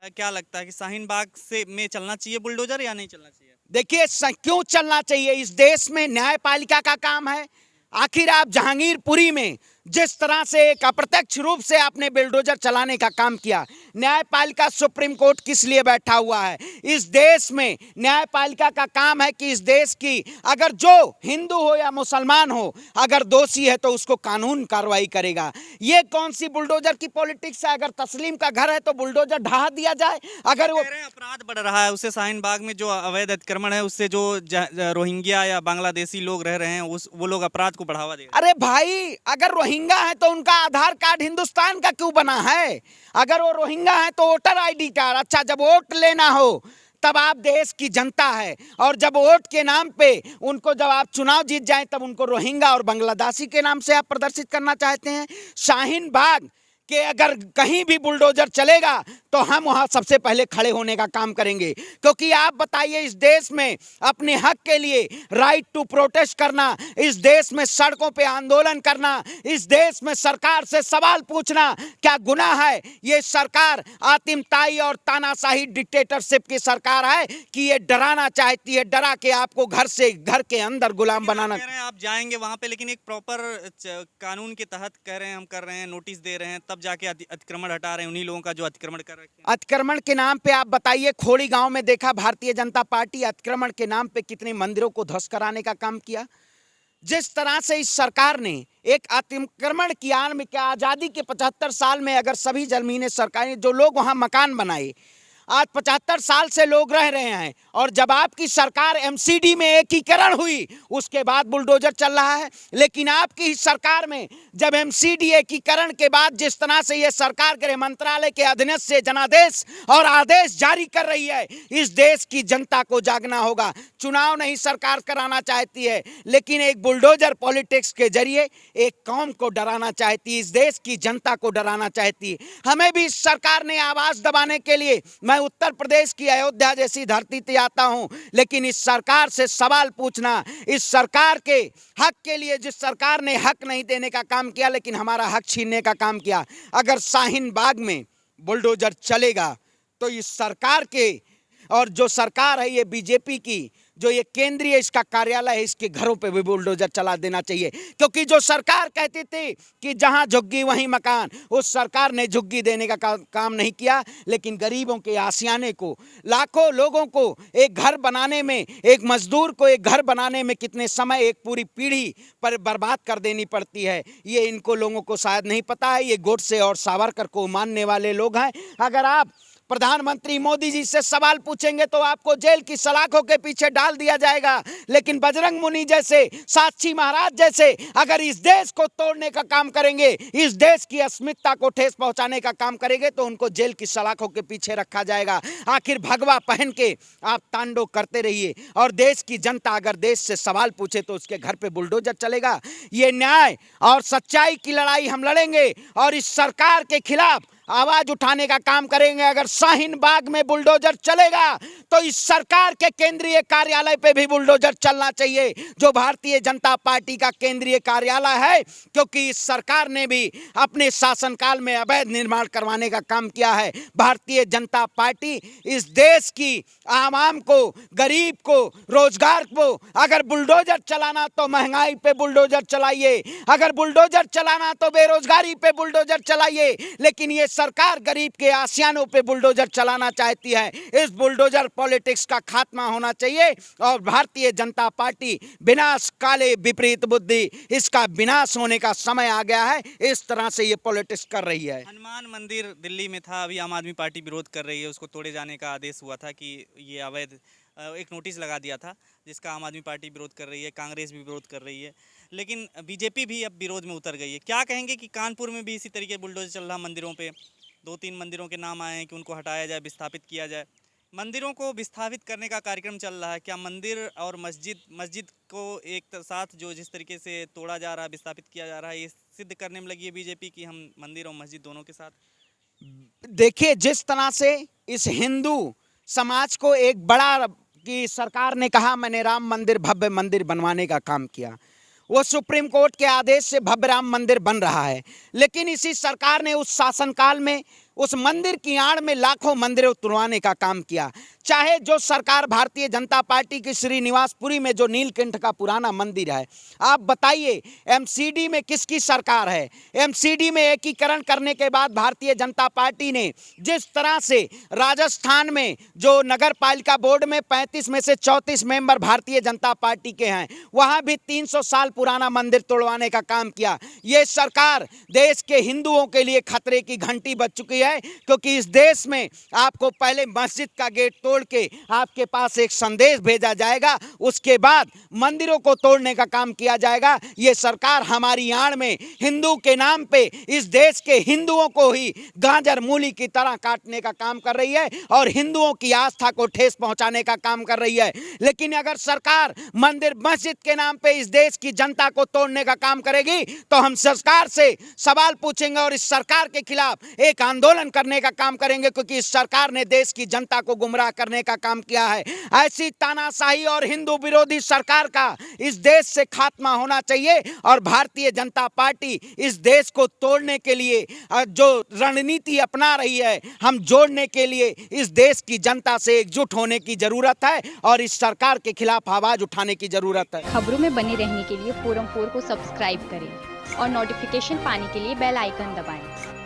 क्या लगता है कि शाहीन बाग से में चलना चाहिए बुलडोजर या नहीं चलना चाहिए? देखिए क्यों चलना चाहिए, इस देश में न्यायपालिका का काम है। आखिर आप जहांगीरपुरी में जिस तरह से एक अप्रत्यक्ष रूप से आपने बुलडोजर चलाने का काम किया, न्यायपालिका सुप्रीम कोर्ट किस लिए बैठा हुआ है? इस देश में न्यायपालिका का काम है कि इस देश की अगर जो हिंदू हो या मुसलमान हो, अगर दोषी है तो उसको कानून कार्रवाई करेगा। ये कौन सी बुलडोजर की पॉलिटिक्स है? अगर तस्लीम का घर है तो बुलडोजर ढहा दिया जाए। अगर वो कह रहे हैं अपराध बढ़ रहा है, उससे शाहीन बाग में जो अवैध अतिक्रमण है उससे जो रोहिंग्या या बांग्लादेशी लोग रह रहे हैं वो लोग अपराध को बढ़ावा दे रहे हैं। अरे भाई, अगर रोहिंग्या है तो उनका आधार कार्ड हिंदुस्तान का क्यों बना है? अगर वो रोहिंग्या है तो वोटर आईडी कार्ड। अच्छा, जब वोट लेना हो तब आप देश की जनता है, और जब वोट के नाम पे उनको, जब आप चुनाव जीत जाएं तब उनको रोहिंग्या और बांग्लादेशी के नाम से आप प्रदर्शित करना चाहते हैं। शाहीन बाग कि अगर कहीं भी बुलडोजर चलेगा तो हम वहां सबसे पहले खड़े होने का काम करेंगे। क्योंकि आप बताइए, इस देश में अपने हक के लिए राइट टू प्रोटेस्ट करना, इस देश में सड़कों पे आंदोलन करना, इस देश में सरकार से सवाल पूछना क्या गुनाह है? ये सरकार आतिमताई और तानाशाही डिक्टेटरशिप की सरकार है कि ये डराना चाहती है, डरा के आपको घर से, घर के अंदर गुलाम बनाना। कह रहे हैं आप जाएंगे वहां पे, लेकिन एक प्रॉपर कानून के तहत कह रहे हैं हम कर रहे हैं, नोटिस दे रहे हैं, तब जाके अतिक्रमण हटा रहे हैं उन्हीं लोगों का जो अतिक्रमण कर रखे हैं। अतिक्रमण के नाम पे आप बताइए, खोड़ी गांव में देखा भारतीय जनता पार्टी अतिक्रमण के नाम पे कितने मंदिरों को ध्वस्त कराने का काम किया। जिस तरह से इस सरकार ने एक अतिक्रमण की आड़ में, क्या आजादी के 75 साल में अगर सभी जमीनें सरकारी, जो लोग वहां मकान बनाए, आज 75 साल से लोग रह रहे हैं, और जब आपकी सरकार एमसीडी में एकीकरण हुई उसके बाद बुलडोजर चल रहा है। लेकिन आपकी सरकार में जब एमसीडी एकीकरण के बाद जिस तरह से यह सरकार गृह मंत्रालय के अधीन से जनादेश और आदेश जारी कर रही है, इस देश की जनता को जागना होगा। चुनाव नहीं सरकार कराना चाहती है, लेकिन एक बुलडोजर पॉलिटिक्स के जरिए एक कौम को डराना चाहती है, इस देश की जनता को डराना चाहती है। हमें भी इस सरकार ने आवाज दबाने के लिए, मैं उत्तर प्रदेश की अयोध्या जैसी धरती पे आता हूं, लेकिन इस सरकार से सवाल पूछना, इस सरकार के हक के लिए, जिस सरकार ने हक नहीं देने का काम किया लेकिन हमारा हक छीनने का काम किया, अगर शाहीन बाग में बुलडोजर चलेगा तो इस सरकार के, और जो सरकार है ये बीजेपी की, जो ये केंद्रीय इसका कार्यालय है, इसके घरों पे भी बुलडोजर चला देना चाहिए। क्योंकि जो सरकार कहती थी कि जहां झुग्गी वहीं मकान, उस सरकार ने झुग्गी देने का काम नहीं किया, लेकिन गरीबों के आशियाने को, लाखों लोगों को एक घर बनाने में, एक मजदूर को एक घर बनाने में कितने समय, एक पूरी पीढ़ी पर बर्बाद कर देनी पड़ती है, ये इनको लोगों को शायद नहीं पता है। ये गोडसे और सावरकर को मानने वाले लोग हैं। अगर आप प्रधानमंत्री मोदी जी से सवाल पूछेंगे तो आपको जेल की सलाखों के पीछे डाल दिया जाएगा, लेकिन बजरंग मुनि जैसे, साक्षी महाराज जैसे अगर इस देश को तोड़ने का काम करेंगे, इस देश की अस्मिता को ठेस पहुंचाने का काम करेंगे, तो उनको जेल की सलाखों के पीछे रखा जाएगा। आखिर भगवा पहन के आप तांडव करते रहिए, और देश की जनता अगर देश से सवाल पूछे तो उसके घर पे बुलडोजर चलेगा। ये न्याय और सच्चाई की लड़ाई हम लड़ेंगे और इस सरकार के खिलाफ आवाज उठाने का काम करेंगे। अगर शाहीन बाग में बुलडोजर चलेगा तो इस सरकार के केंद्रीय कार्यालय पे भी बुलडोजर चलना चाहिए, जो भारतीय जनता पार्टी का केंद्रीय कार्यालय है, क्योंकि इस सरकार ने भी अपने शासनकाल में अवैध निर्माण करवाने का काम किया है। भारतीय जनता पार्टी इस देश की आवाम को, गरीब को, रोजगार को, अगर बुलडोजर चलाना तो महंगाई पे बुलडोजर चलाइए, अगर बुलडोजर चलाना तो बेरोजगारी पे बुलडोजर चलाइए, लेकिन ये सरकार गरीब के आशियानों पे बुलडोजर चलाना चाहती है। इस बुलडोजर पॉलिटिक्स का खात्मा होना चाहिए, और भारतीय जनता पार्टी विनाश काले विपरीत बुद्धि, इसका विनाश होने का समय आ गया है। इस तरह से ये पॉलिटिक्स कर रही है। हनुमान मंदिर दिल्ली में था, अभी आम आदमी पार्टी विरोध कर रही है, उसको तोड़े जाने का आदेश हुआ था कि ये अवैध, एक नोटिस लगा दिया था जिसका आम आदमी पार्टी विरोध कर रही है, कांग्रेस भी विरोध कर रही है, लेकिन बीजेपी भी अब विरोध में उतर गई है। क्या कहेंगे कि कानपुर में भी इसी तरीके बुलडोजर चल रहा मंदिरों पे? 2-3 मंदिरों के नाम आए हैं कि उनको हटाया जाए, विस्थापित किया जाए। मंदिरों को विस्थापित करने का कार्यक्रम चल रहा है। क्या मंदिर और मस्जिद को एक साथ जो जिस तरीके से तोड़ा जा रहा है, विस्थापित किया जा रहा है, ये सिद्ध करने में लगी है बीजेपी कि हम मंदिर और मस्जिद दोनों के साथ? देखिए, जिस तरह से इस हिंदू समाज को एक बड़ा, कि सरकार ने कहा मैंने राम मंदिर, भव्य मंदिर बनवाने का काम किया, वो सुप्रीम कोर्ट के आदेश से भव्य राम मंदिर बन रहा है, लेकिन इसी सरकार ने उस शासनकाल में उस मंदिर की आड़ में लाखों मंदिरों तुड़वाने का काम किया। चाहे जो सरकार भारतीय जनता पार्टी की श्रीनिवासपुरी में जो नीलकंठ का पुराना मंदिर है, आप बताइए एमसीडी में किसकी सरकार है? एमसीडी में एकीकरण करने के बाद भारतीय जनता पार्टी ने जिस तरह से राजस्थान में जो नगर पालिका बोर्ड में 35 में से 34 मेंबर भारतीय जनता पार्टी के हैं, वहां भी 300 साल पुराना मंदिर तोड़वाने का काम किया। ये सरकार देश के हिंदुओं के लिए खतरे की घंटी बज चुकी है, क्योंकि इस देश में आपको पहले मस्जिद का गेट तोड़ के आपके पास एक संदेश भेजा जाएगा, उसके बाद मंदिरों को तोड़ने का काम किया जाएगा। ये सरकार हमारी आड़ में हिंदू के नाम पे इस देश के हिंदुओं को ही गाजर मूली की तरह काटने का काम कर रही है और हिंदुओं की आस्था को ठेस पहुंचाने का काम कर रही है। लेकिन अगर सरकार मंदिर मस्जिद के नाम पे इस देश की जनता को तोड़ने का काम करेगी तो हम सरकार से सवाल पूछेंगे और इस सरकार के खिलाफ एक आंदोलन करने का काम करेंगे, क्योंकि इस सरकार ने देश की जनता को गुमराह करने का काम किया है। ऐसी तानाशाही और हिंदू विरोधी सरकार का इस देश से खात्मा होना चाहिए और भारतीय जनता पार्टी इस देश को तोड़ने के लिए जो रणनीति अपना रही है, हम जोड़ने के लिए इस देश की जनता से एकजुट होने की जरूरत है और इस सरकार के खिलाफ आवाज उठाने की जरूरत है। खबरों में बने रहने के लिए फोरम 4 को सब्सक्राइब करें और नोटिफिकेशन पाने के लिए बेल आइकन दबाएं।